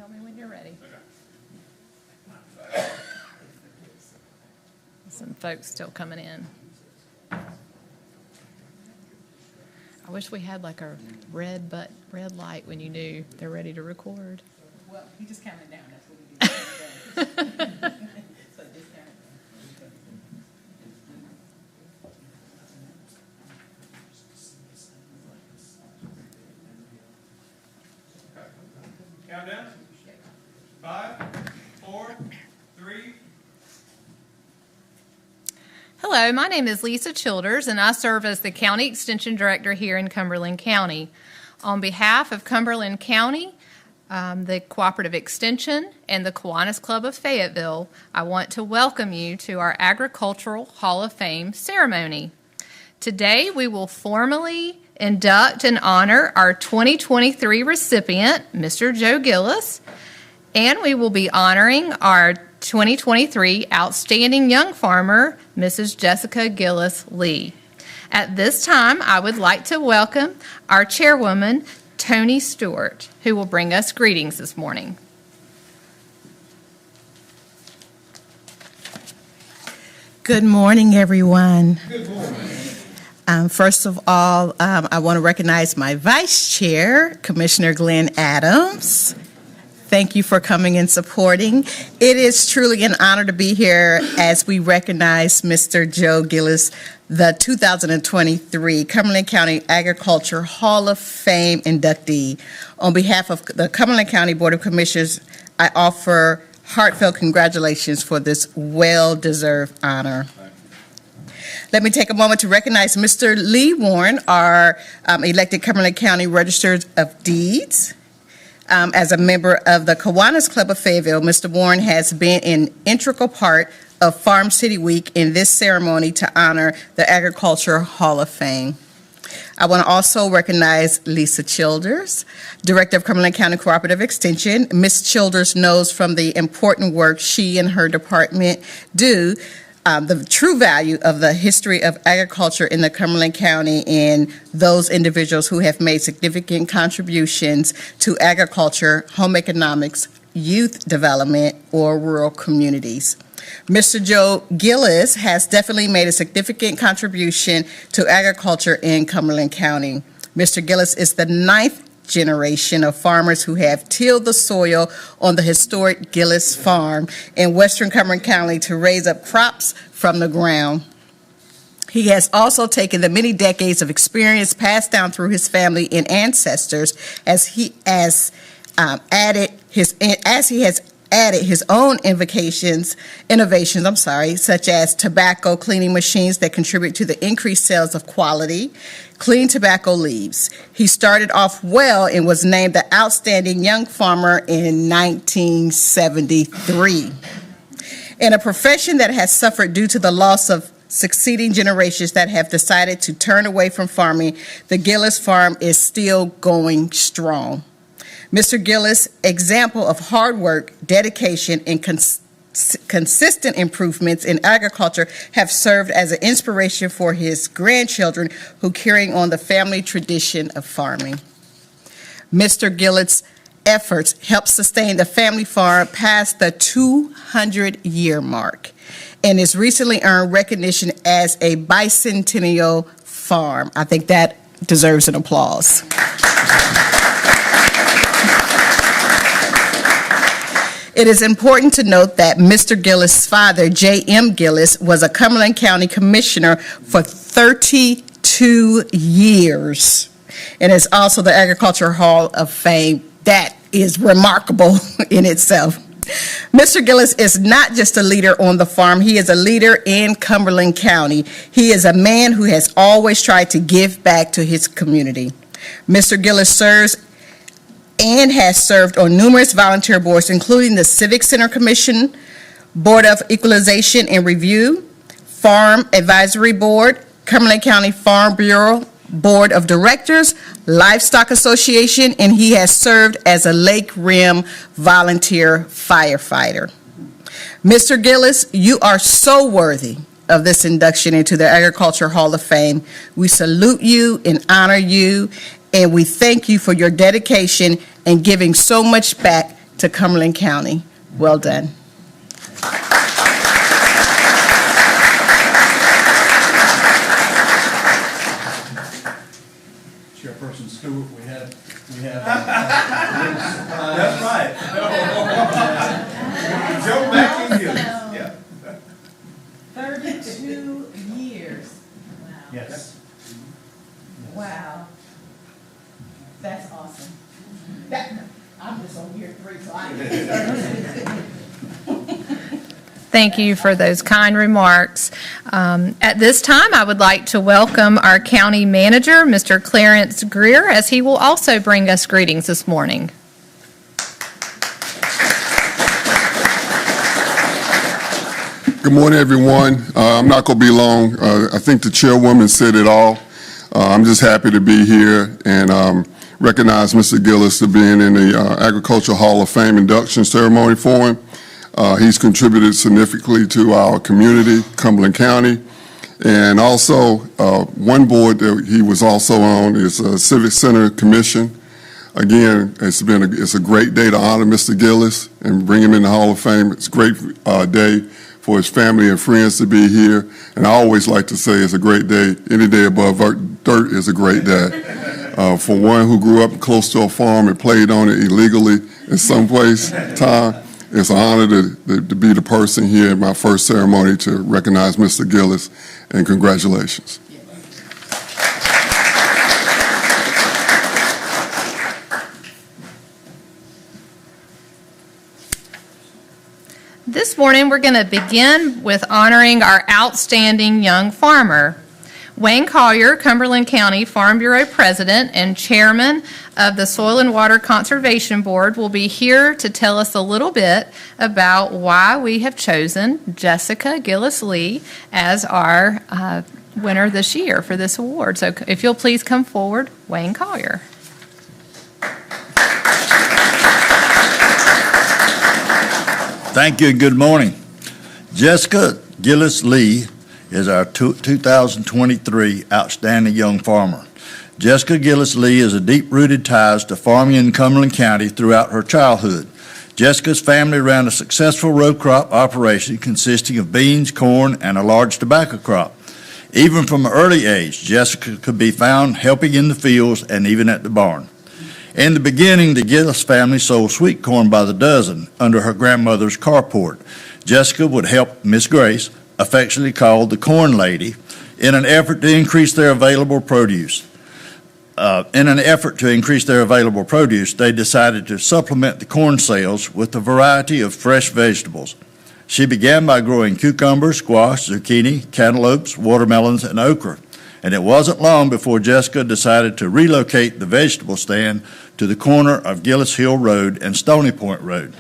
Tell me when you're ready. Some folks still coming in. I wish we had like a red light when you knew they're ready to record. Well, he just counted down. That's what we do. So just count it down. Countdown. 5, 4, 3. Hello, my name is Lisa Childers, and I serve as the County Extension Director here in Cumberland County. On behalf of Cumberland County, the Cooperative Extension, and the Kiwanis Club of Fayetteville, I want to welcome you to our Agricultural Hall of Fame ceremony. Today, we will formally induct and honor our 2023 recipient, Mr. Joe Gillis, and we will be honoring our 2023 Outstanding Young Farmer, Mrs. Jessica Gillis Lee. At this time, I would like to welcome our chairwoman, Tony Stewart, who will bring us greetings this morning. Good morning, everyone. Good morning. First of all, I want to recognize my vice chair, Commissioner Glenn Adams. Thank you for coming and supporting. It is truly an honor to be here as we recognize Mr. Joe Gillis, the 2023 Cumberland County Agriculture Hall of Fame inductee. On behalf of the Cumberland County Board of Commissioners, I offer heartfelt congratulations for this well-deserved honor. Let me take a moment to recognize Mr. Lee Warren, our elected Cumberland County Register of Deeds. As a member of the Kiwanis Club of Fayetteville, Mr. Warren has been an integral part of Farm City Week in this ceremony to honor the Agriculture Hall of Fame. I want to also recognize Lisa Childers, Director of Cumberland County Cooperative Extension. Ms. Childers knows from the important work she and her department do the true value of the history of agriculture in the Cumberland County and those individuals who have made significant contributions to agriculture, home economics, youth development, or rural communities. Mr. Joe Gillis has definitely made a significant contribution to agriculture in Cumberland County. Mr. Gillis is the 9th generation of farmers who have tilled the soil on the historic Gillis Farm in western Cumberland County to raise up crops from the ground. He has also taken the many decades of experience passed down through his family and ancestors as he has added his own innovations, such as tobacco cleaning machines that contribute to the increased sales of quality clean tobacco leaves. He started off well and was named the Outstanding Young Farmer in 1973. In a profession that has suffered due to the loss of succeeding generations that have decided to turn away from farming, the Gillis Farm is still going strong. Mr. Gillis' example of hard work, dedication, and consistent improvements in agriculture have served as an inspiration for his grandchildren who carrying on the family tradition of farming. Mr. Gillis' efforts helped sustain the family farm past the 200-year mark and has recently earned recognition as a bicentennial farm. I think that deserves an applause. It is important to note that Mr. Gillis' father, J.M. Gillis, was a Cumberland County Commissioner for 32 years and is also the Agriculture Hall of Fame. That is remarkable in itself. Mr. Gillis is not just a leader on the farm, he is a leader in Cumberland County. He is a man who has always tried to give back to his community. Mr. Gillis serves and has served on numerous volunteer boards, including the Civic Center Commission, Board of Equalization and Review, Farm Advisory Board, Cumberland County Farm Bureau, Board of Directors, Livestock Association, and he has served as a Lake Rim volunteer firefighter. Mr. Gillis, you are so worthy of this induction into the Agriculture Hall of Fame. We salute you and honor you, and we thank you for your dedication and giving so much back to Cumberland County. Well done. Chairperson Stewart, we have. That's right. Joe back in here. Yeah. 32 years. Yes. Wow. That's awesome. I'm just on year 3, so I Thank you for those kind remarks. At this time, I would like to welcome our county manager, Mr. Clarence Greer, as he will also bring us greetings this morning. Good morning, everyone. I'm not going to be long. I think the chairwoman said it all. I'm just happy to be here and recognize Mr. Gillis for being in the Agricultural Hall of Fame induction ceremony for him. He's contributed significantly to our community, Cumberland County. And also, one board that he was also on is a Civic Center Commission. Again, it's a great day to honor Mr. Gillis and bring him in the Hall of Fame. It's a great day for his family and friends to be here. And I always like to say it's a great day. Any day above dirt is a great day. For one who grew up close to a farm and played on it illegally in some place, time, it's an honor to be the person here at my first ceremony to recognize Mr. Gillis, and congratulations. This morning, we're going to begin with honoring our outstanding young farmer. Wayne Collier, Cumberland County Farm Bureau President and Chairman of the Soil and Water Conservation Board, will be here to tell us a little bit about why we have chosen Jessica Gillis-Lee as our winner this year for this award. So if you'll please come forward, Wayne Collier. Thank you and good morning. Jessica Gillis-Lee is our 2023 Outstanding Young Farmer. Jessica Gillis-Lee has deep-rooted ties to farming in Cumberland County throughout her childhood. Jessica's family ran a successful row crop operation consisting of beans, corn, and a large tobacco crop. Even from an early age, Jessica could be found helping in the fields and even at the barn. In the beginning, the Gillis family sold sweet corn by the dozen under her grandmother's carport. Jessica would help Miss Grace, affectionately called the Corn Lady, in an effort to increase their available produce. They decided to supplement the corn sales with a variety of fresh vegetables. She began by growing cucumbers, squash, zucchini, cantaloupes, watermelons, and okra. And it wasn't long before Jessica decided to relocate the vegetable stand to the corner of Gillis Hill Road and Stony Point Road.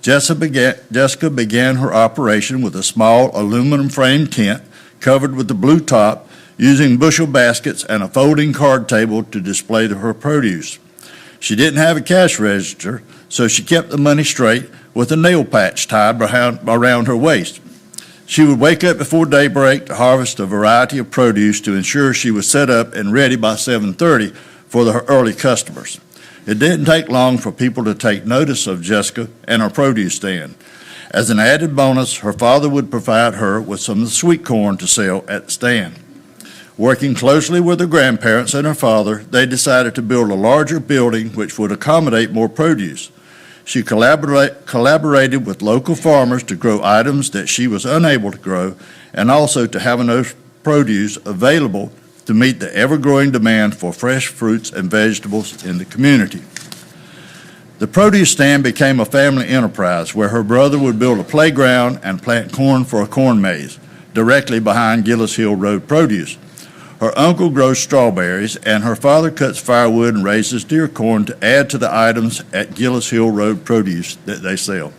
Jessica began her operation with a small aluminum frame tent covered with a blue top, using bushel baskets and a folding card table to display her produce. She didn't have a cash register, so she kept the money straight with a nail patch tied around her waist. She would wake up before daybreak to harvest a variety of produce to ensure she was set up and ready by 7:30 for her early customers. It didn't take long for people to take notice of Jessica and her produce stand. As an added bonus, her father would provide her with some of the sweet corn to sell at the stand. Working closely with her grandparents and her father, they decided to build a larger building which would accommodate more produce. She collaborated with local farmers to grow items that she was unable to grow, and also to have enough produce available to meet the ever-growing demand for fresh fruits and vegetables in the community. The produce stand became a family enterprise where her brother would build a playground and plant corn for a corn maze directly behind Gillis Hill Road produce. Her uncle grows strawberries, and her father cuts firewood and raises deer corn to add to the items at Gillis Hill Road produce that they sell.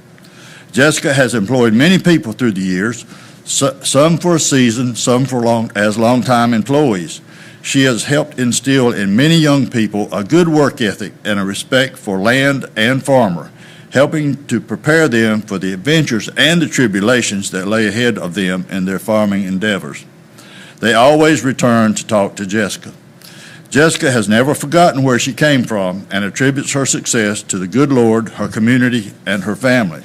Jessica has employed many people through the years, some for a season, some for long-time employees. She has helped instill in many young people a good work ethic and a respect for land and farmer, helping to prepare them for the adventures and the tribulations that lay ahead of them in their farming endeavors. They always return to talk to Jessica. Jessica has never forgotten where she came from and attributes her success to the good Lord, her community, and her family.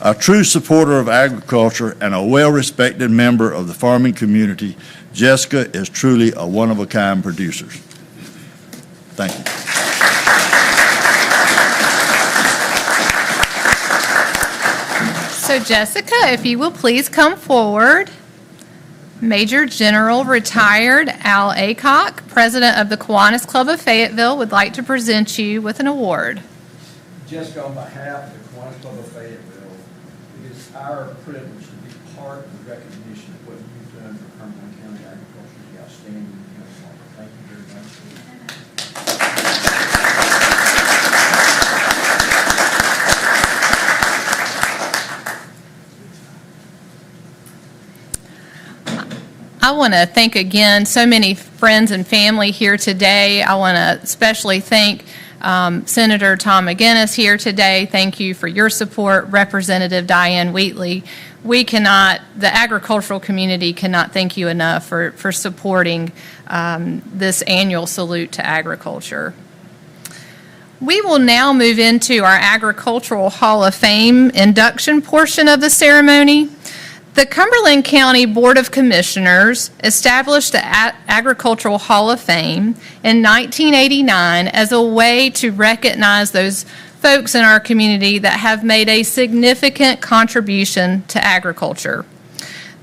A true supporter of agriculture and a well-respected member of the farming community, Jessica is truly a one-of-a-kind producer. Thank you. So Jessica, if you will please come forward. Major General retired Al Aycock, President of the Kiwanis Club of Fayetteville, would like to present you with an award. Jessica, on behalf of the Kiwanis Club of Fayetteville, it is our privilege to be part of the recognition of what you've done for Cumberland County agriculture, the outstanding young farmer. Thank you very much. I want to thank again so many friends and family here today. I want to especially thank Senator Tom McGinnis here today. Thank you for your support. Representative Diane Wheatley. The agricultural community cannot thank you enough for supporting this annual salute to agriculture. We will now move into our Agricultural Hall of Fame induction portion of the ceremony. The Cumberland County Board of Commissioners established the Agricultural Hall of Fame in 1989 as a way to recognize those folks in our community that have made a significant contribution to agriculture.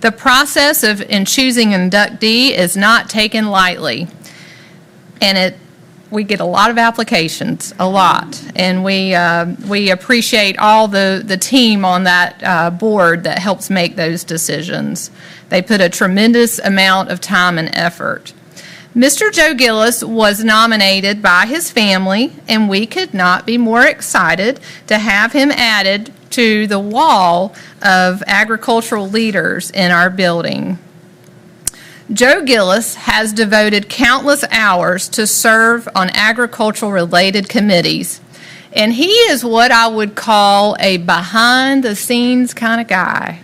The process in choosing an inductee is not taken lightly, and we get a lot of applications, a lot, and we appreciate all the team on that board that helps make those decisions. They put a tremendous amount of time and effort. Mr. Joe Gillis was nominated by his family, and we could not be more excited to have him added to the wall of agricultural leaders in our building. Joe Gillis has devoted countless hours to serve on agricultural-related committees, and he is what I would call a behind-the-scenes kind of guy.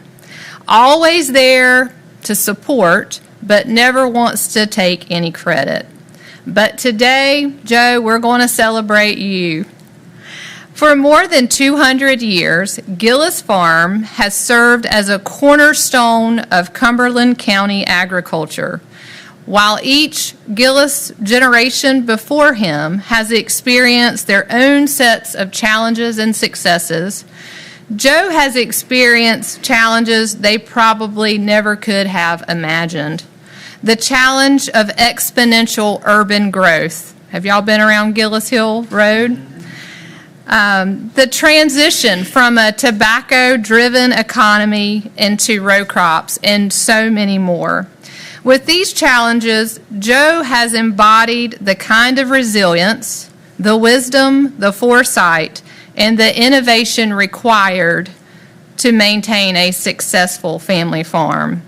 Always there to support, but never wants to take any credit. But today, Joe, we're going to celebrate you. For more than 200 years, Gillis Farm has served as a cornerstone of Cumberland County agriculture. While each Gillis generation before him has experienced their own sets of challenges and successes, Joe has experienced challenges they probably never could have imagined. The challenge of exponential urban growth. Have y'all been around Gillis Hill Road? The transition from a tobacco-driven economy into row crops, and so many more. With these challenges, Joe has embodied the kind of resilience, the wisdom, the foresight, and the innovation required to maintain a successful family farm.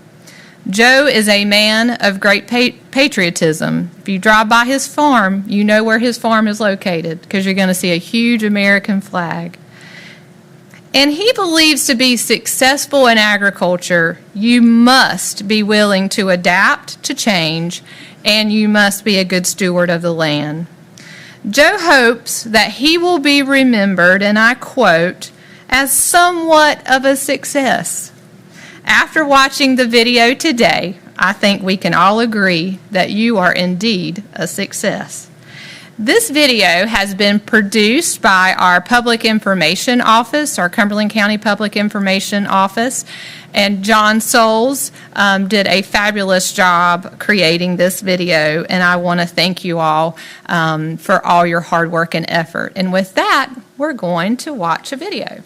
Joe is a man of great patriotism. If you drive by his farm, you know where his farm is located because you're going to see a huge American flag. And he believes to be successful in agriculture, you must be willing to adapt to change, and you must be a good steward of the land. Joe hopes that he will be remembered, and I quote, as somewhat of a success. After watching the video today, I think we can all agree that you are indeed a success. This video has been produced by our Public Information Office, our Cumberland County Public Information Office, and John Souls did a fabulous job creating this video, and I want to thank you all for all your hard work and effort. And with that, we're going to watch a video.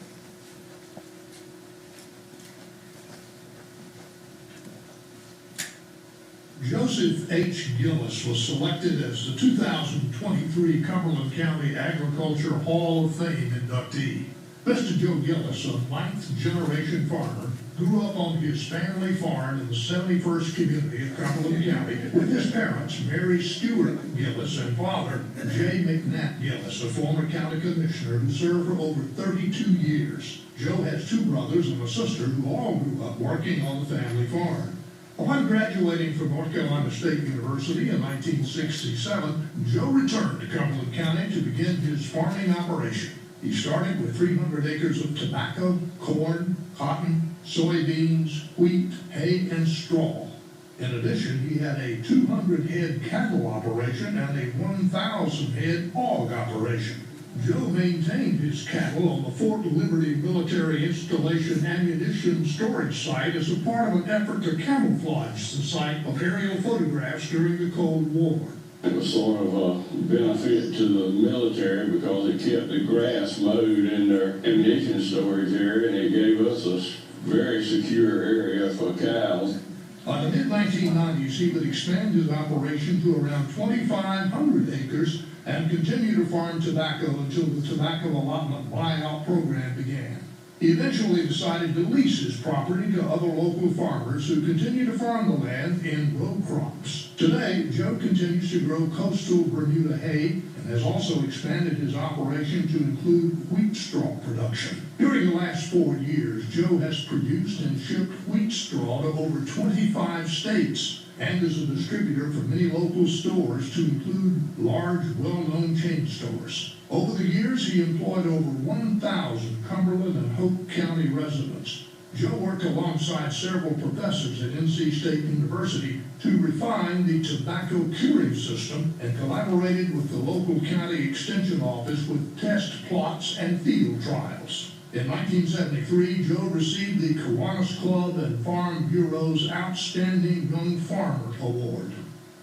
Joseph H. Gillis was selected as the 2023 Cumberland County Agriculture Hall of Fame inductee. Mr. Joe Gillis, a ninth-generation farmer, grew up on his family farm in the 71st community of Cumberland County with his parents, Mary Stewart Gillis, and father, J. McNatt Gillis, a former county commissioner who served for over 32 years. Joe has two brothers and a sister who all grew up working on the family farm. Upon graduating from North Carolina State University in 1967, Joe returned to Cumberland County to begin his farming operation. He started with 300 acres of tobacco, corn, cotton, soybeans, wheat, hay, and straw. In addition, he had a 200-head cattle operation and a 1,000-head hog operation. Joe maintained his cattle on the Fort Liberty Military Installation ammunition storage site as a part of an effort to camouflage the site of aerial photographs during the Cold War. It was sort of a benefit to the military because it kept the grass mowed in their ammunition storage area, and it gave us a very secure area for cows. By the mid-1990s, he would expand his operation to around 2,500 acres and continue to farm tobacco until the tobacco allotment buyout program began. He eventually decided to lease his property to other local farmers who continue to farm the land in row crops. Today, Joe continues to grow coastal Bermuda hay and has also expanded his operation to include wheat straw production. During the last 4 years, Joe has produced and shipped wheat straw to over 25 states and is a distributor for many local stores to include large, well-known chain stores. Over the years, he employed over 1,000 Cumberland and Hope County residents. Joe worked alongside several professors at NC State University to refine the tobacco curing system and collaborated with the local county extension office with test plots and field trials. In 1973, Joe received the Kiwanis Club and Farm Bureau's Outstanding Young Farmer Award.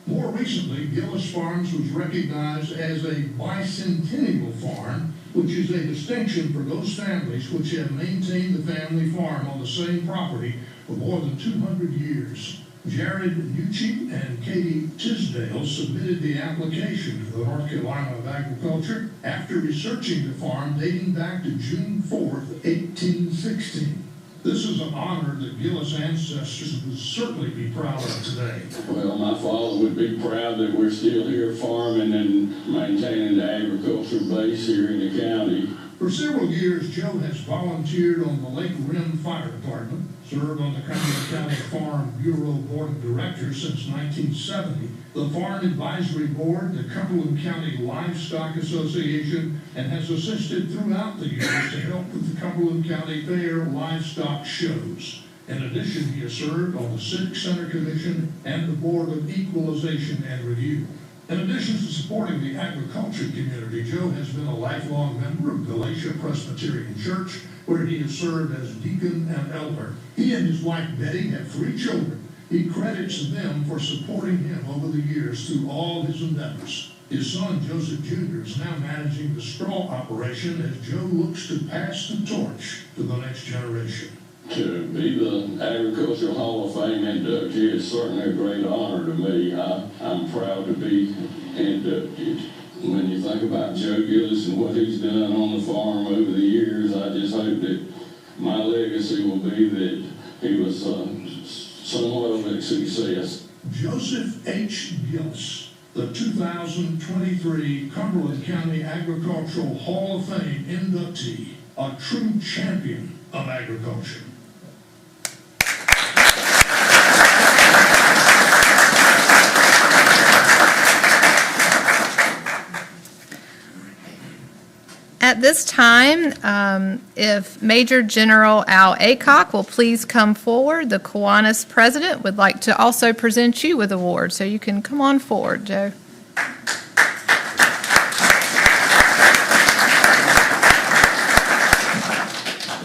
More recently, Gillis Farms was recognized as a bicentennial farm, which is a distinction for those families which have maintained the family farm on the same property for more than 200 years. Jared Nucci and Katie Tisdale submitted the application to the North Carolina of Agriculture after researching the farm dating back to June 4th, 1816. This is an honor that Gillis ancestors would certainly be proud of today. Well, my father would be proud that we're still here farming and maintaining the agricultural base here in the county. For several years, Joe has volunteered on the Lake Rim Fire Department, served on the Cumberland County Farm Bureau Board of Directors since 1970, the Farm Advisory Board, the Cumberland County Livestock Association, and has assisted throughout the years to help with the Cumberland County Fair livestock shows. In addition, he has served on the Civic Center Commission and the Board of Equalization and Review. In addition to supporting the agriculture community, Joe has been a lifelong member of Galatia Presbyterian Church, where he has served as deacon and elder. He and his wife Betty have 3 children. He credits them for supporting him over the years through all his endeavors. His son, Joseph Jr., is now managing the straw operation as Joe looks to pass the torch to the next generation. To be the Agricultural Hall of Fame inductee is certainly a great honor to me. I'm proud to be inducted. When you think about Joe Gillis and what he's done on the farm over the years, I just hope that my legacy will be that he was somewhat of a success. Joseph H. Gillis, the 2023 Cumberland County Agricultural Hall of Fame inductee, a true champion of agriculture. At this time, if Major General Al Aycock will please come forward, the Kiwanis president would like to also present you with awards, so you can come on forward, Joe.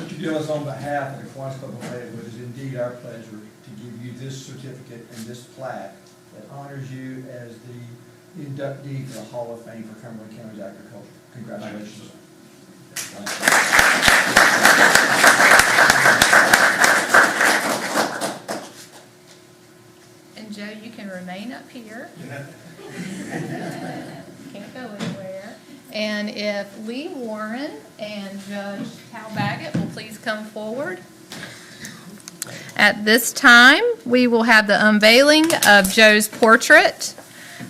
Mr. Gillis, on behalf of the Kiwanis Club of Fayetteville, it is indeed our pleasure to give you this certificate and this plaque that honors you as the inductee to the Hall of Fame for Cumberland County's agriculture. Congratulations. And Joe, you can remain up here. Can't go anywhere. And if Lee Warren and Judge Cal Baggett will please come forward. At this time, we will have the unveiling of Joe's portrait.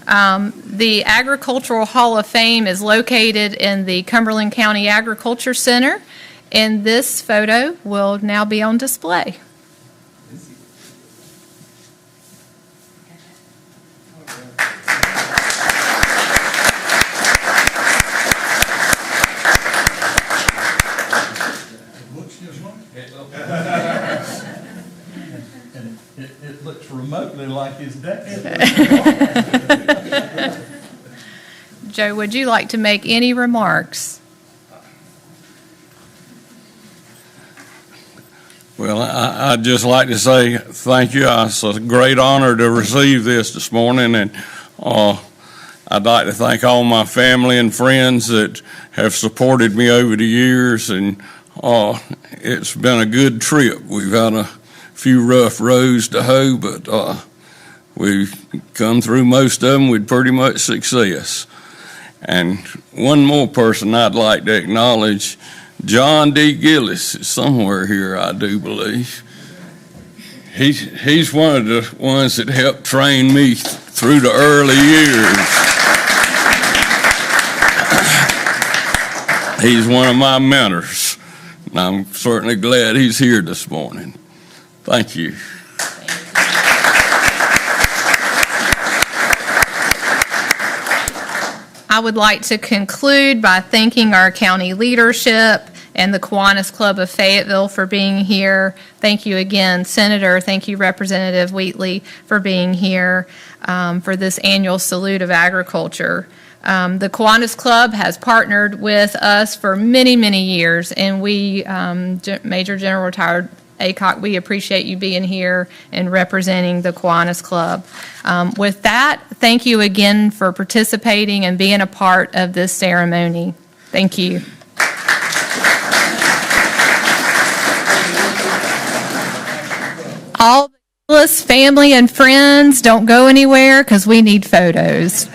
The Agricultural Hall of Fame is located in the Cumberland County Agriculture Center, and this photo will now be on display. And it looks remotely like his dad. Joe, would you like to make any remarks? Well, I'd just like to say thank you. It's a great honor to receive this morning, and I'd like to thank all my family and friends that have supported me over the years, and it's been a good trip. We've had a few rough rows to hoe, but we've come through most of them with pretty much success. And one more person I'd like to acknowledge, John D. Gillis is somewhere here, I do believe. He's one of the ones that helped train me through the early years. He's one of my mentors, and I'm certainly glad he's here this morning. Thank you. I would like to conclude by thanking our county leadership and the Kiwanis Club of Fayetteville for being here. Thank you again, Senator. Thank you, Representative Wheatley, for being here for this annual Salute of Agriculture. The Kiwanis Club has partnered with us for many, many years, and we, Major General Retired Aycock, we appreciate you being here and representing the Kiwanis Club. With that, thank you again for participating and being a part of this ceremony. Thank you. All the Gillis family and friends, don't go anywhere because we need photos.